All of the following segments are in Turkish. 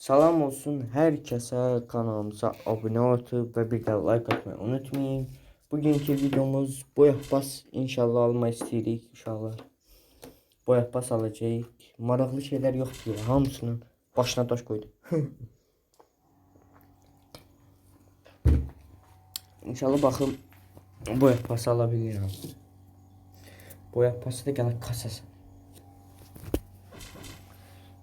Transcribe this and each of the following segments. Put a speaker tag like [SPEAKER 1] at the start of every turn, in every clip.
[SPEAKER 1] Salam olsun herkese, kanalımıza abone olup ve bir de like atmayı unutmayın. Bugünkü videomuz boyak bas inşallah alma isteyirik inşallah. Boyak bas alacağıq. Maraqlı şeyler yok diye hamısının başına taş koydum. İnşallah bakım boyak bas alabilirim. Boyak bası da gələk kasası.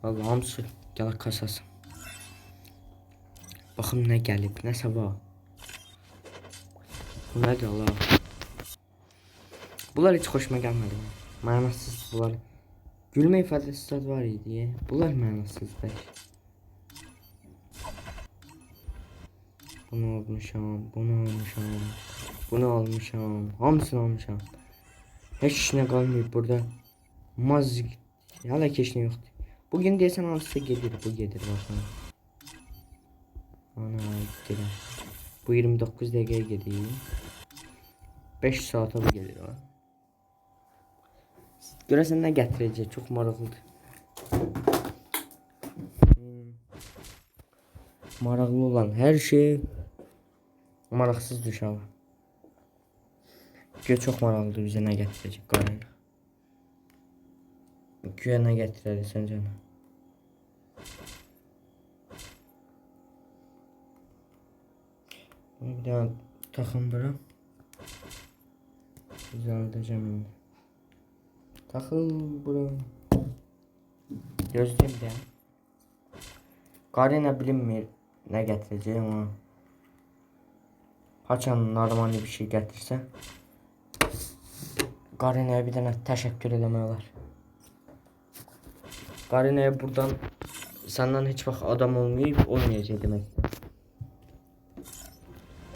[SPEAKER 1] Vallahi hamısı gələk kasası. Baxım nə gəlib, nəsə var. Bu nədir Allah? Bunlar hiç hoşuma gelmedi. Manasız bunlar. Gülme ifadesi tadı var ya diye. Bunlar manasız be. Bunu almışam, bunu almışam, bunu almışam, hamısını almışam. Hiç işine kalmıyor burada. Mazik. Hala keşne yoktu. Bugün desen hamısı gelir, bu gelir bakalım. Ana gelir. Bu 29 dakikaya geliyor. 5 saate bu gelir ha. Görəsən nə gətirəcək? Çox maraqlıdır. Maraqlı olan hər şey maraqsız düşər. Güya çox maraqlıdır bizə nə gətirəcək qarın. Güya nə gətirər səncə? Bir daha taxım bura. Düzəldəcəm indi. Taxıl bura. Gözləyim də. Qarina bilinmir nə gətirəcək amma. Haçan normal bir şey gətirsə. Qarinaya bir dənə təşəkkür eləmək olar. Qarinaya buradan səndən heç vaxt adam olmayacaq deməkdir.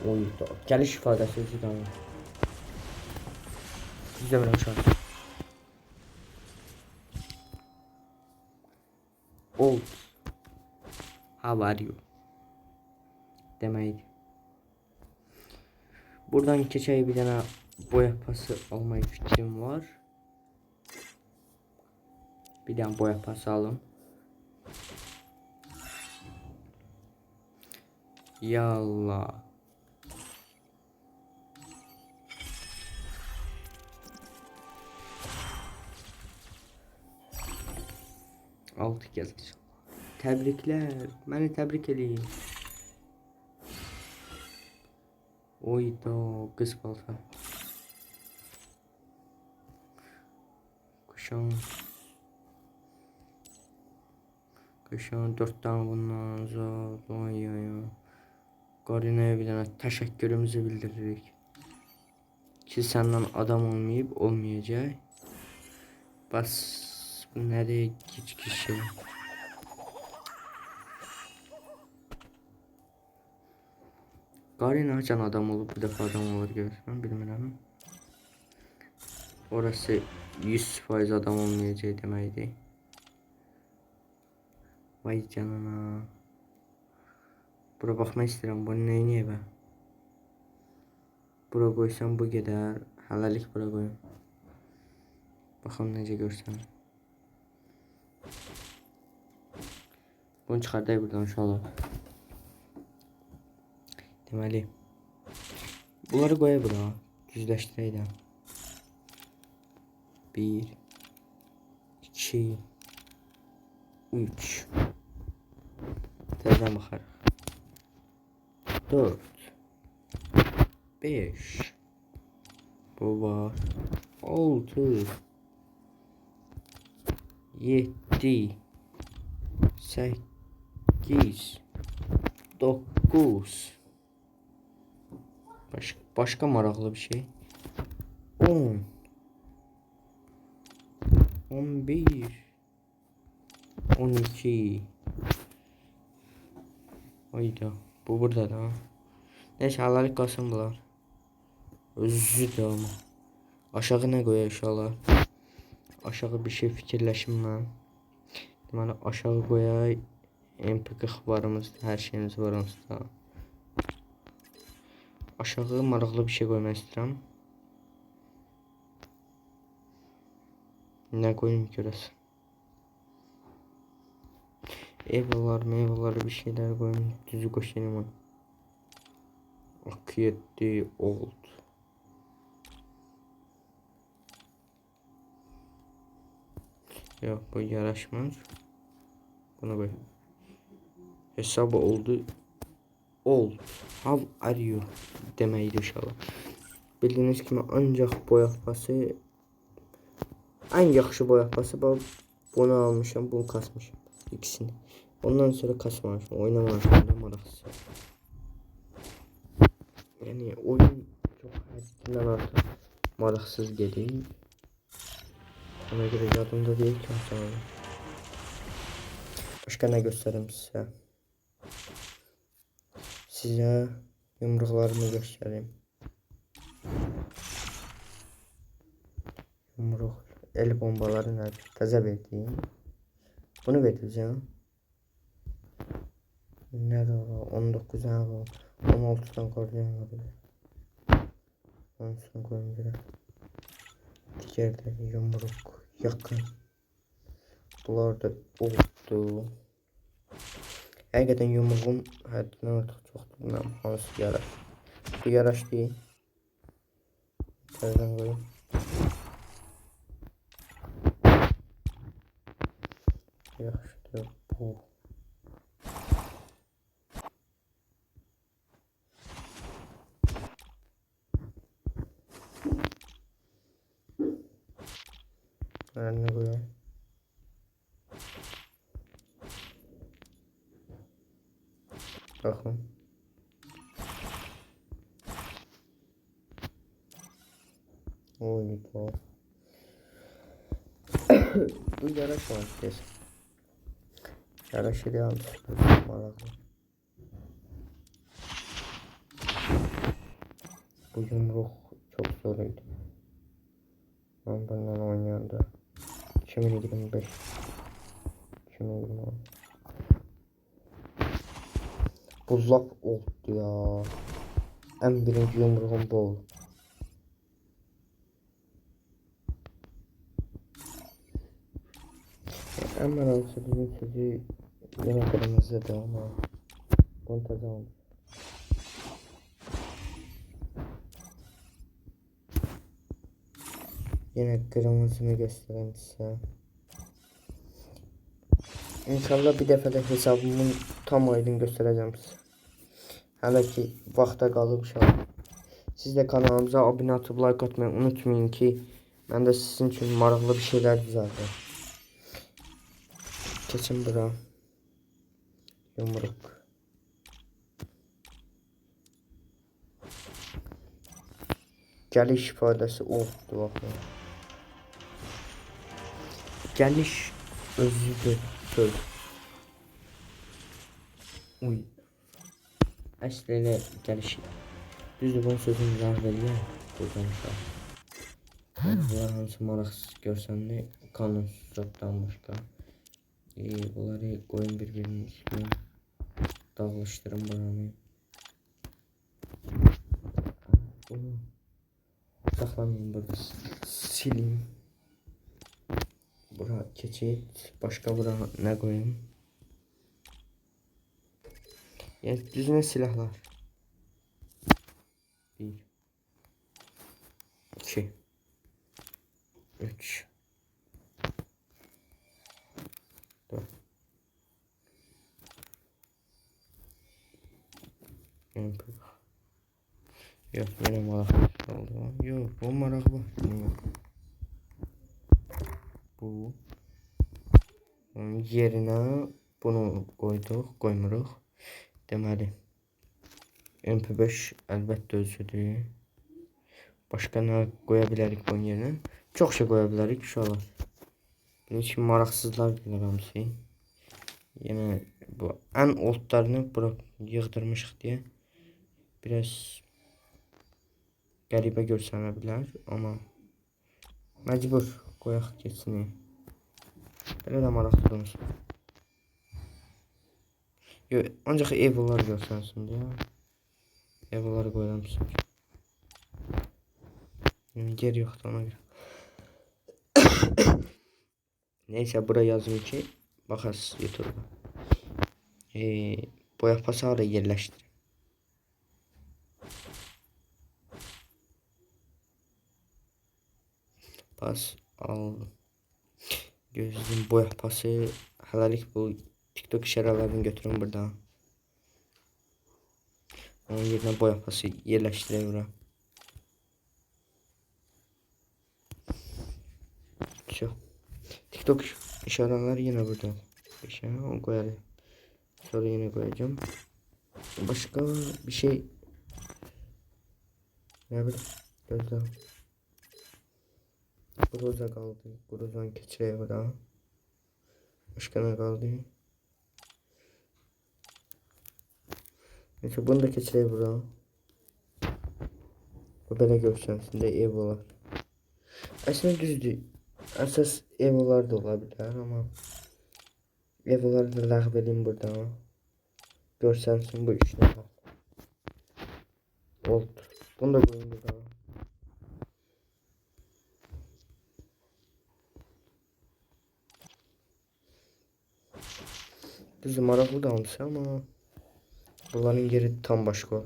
[SPEAKER 1] Oyda. Gəliş ifadəsi özü də. İzləmirəm şu an. Old. How are you? Deməkdir. Buradan keçək bir dənə boya pası almayı fikrim var. Bir dənə boya pası alım. Yallah. Altı kez. Təbriklər. Məni təbrik eləyin. Oyda qız balta. Kuşan 4 tane bundan zat. Oy. Qarinaya bir dənə təşəkkürümüzü bildiririk. Ki səndən adam olmayacaq. Bas bu nədir kiçik şey. Qarina haçan adam olub bu dəfə adam olur görürsən, bilmirəm. Orası 100% adam olmayacaq deməkdir. Vay canına. Bura baxmaq istəyirəm, bunu neyniyə bə? Bura qoysam bu gedər, hələlik bura qoyum. Baxım necə görsən. Bunu çıxardaq buradan uşaqlar. Deməli. Bunları qoya bura, düzləşdirək də. 1 2 3 Təzədən baxarıq. 4 5 Bu var. 6 7 8 9 Başka maraqlı bir şey. 10 11 12 Oyda. Bu burada da. Neyse halalik qalsın bunlar. Özü də ama. Aşağı nə qoyaq inşallah. Aşağı bir şey fikirləşim mən. Deməli aşağı qoyaq. MP40 varımız, hər şeyimiz var onsuzda. Aşağı maraqlı bir şey qoymaq istəyirəm. Nə qoyayım görəsən. Evler meyveler bir şeyler koyun. Düzü koşayım onu. Akı yetti oldu. Yok bu yaraşmaz. Buna koy. Hesabı oldu. Ol. Hav arıyor demeydi inşallah. Bildiğiniz gibi ancak boyatması en yaxşı boyatması bunu almışım, bunu kasmışım ikisini. Ondan sonra kasmamışım, oynamamışım da maraqsız. Yani oyun çok həddindən artıq maraqsız gedir. Ona göre yadımda değil ki sana. Başka ne göstereyim size? Size yumruklarımı göstereyim. Yumruk, el bombaları nerede? Taze verdiğim. Bunu vereceğim. Nerede o? 19 abi. 16'dan koyacağım oraya. 10'sunu koyayım biraz. Diğerleri yumruk, yakın. Bunlar da oldu. Həqiqətən yumruğum həddindən artıq çoxdur. Bilməm hansı yaraş. Bu yaraş deyil. Tərədən qoyum. Yaxşıdır bu. Əlinə qoyayım. Baxın. Oy bu. Bu yaraş var kesin. Yaraşı devam ediyor. Bu yumruk çok zoruydu. Ben bundan oynayandı. 2025. 2026. Bu laf oldu ya. En birinci yumruğum bu oldu. En meraklı bizim sözü yine kırmızıdı ama kontazam. Yine kırmızını göstereyim size. İnşallah bir dəfə də hesabımın tam aydın göstereceğim size. Hələ ki vaxta qalıb inşallah. Siz de kanalımıza abone atıp like atmayı unutmayın ki ben de sizin için maraqlı bir şeyler düzeldim. Keçin bura. Yumruk. Geliş ifadesi oldu bakın. Geliş özüdür söz. Uy. Əslində gəliş. Düzdür bunun sözünü izah veriyor. Buradan uşaq. Bunlar hansı maraqsız görsəndə kanunsuzdan başqa. Bunları koyun birbirinin üstüne. Dağılıştırın buranı. Bunu saxlamayın burada. Sileyim. Bura keçid. Başka bura ne koyayım? Yani düzgün silahlar. 1 2 3 4 Yok yine marak oldu. Yok bu marak var. Bu yerine bunu koyduk, koymuruq. Deməli MP5 əlbəttə özüdür. Başka ne koyabilirik bunun yerine? Çok şey koyabilirik uşaqlar. Bunun için maraqsızlar gelir hamısı. Yine bu en oldlarını bura yığdırmışıq diye biraz qəribə görsənə bilər, amma məcbur qoyaq keçsin. Belə də maraqlıdır. Yox, ancaq evlər görsənsin deyə evləri qoyuram sizə. Yer yoxdur ona görə. Neyse buraya yazayım ki bakarsınız YouTube'da. Boya pasağı da yerleştir. Pas al. Gözlüğün boya pası. Halalik bu TikTok işarelerini götürün burada. Onun yerine boya pası yerleştirelim. Çok. TikTok işareleri yine burada. Onu koyalım. Sonra yine koyacağım. Başka bir şey. Ne bileyim. Gözlem. Groza kaldı. Grozan keçireye bura. Başka ne kaldı? Neyse bunu da keçireye bura. Bu böyle görsəmsində ev olar. Aslında düzdür. Əsas ev olar da ola bilər amma ev olar da ləğv edeyim burada. Görsəmsin bu üç nəfər. Oldu. Bunu da koyayım burada. Düzdür maraqlı da olmuşsa amma bunların yeri tam başqa olur.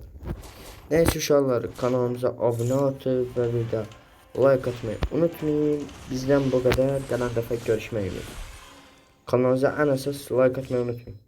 [SPEAKER 1] Neyse uşaqlar, kanalımıza abone atıp ve bir de like atmayı unutmayın. Bizden bu kadar. Qalan dəfə görüşmək üzere. Kanalımıza en əsas like atmayı unutmayın.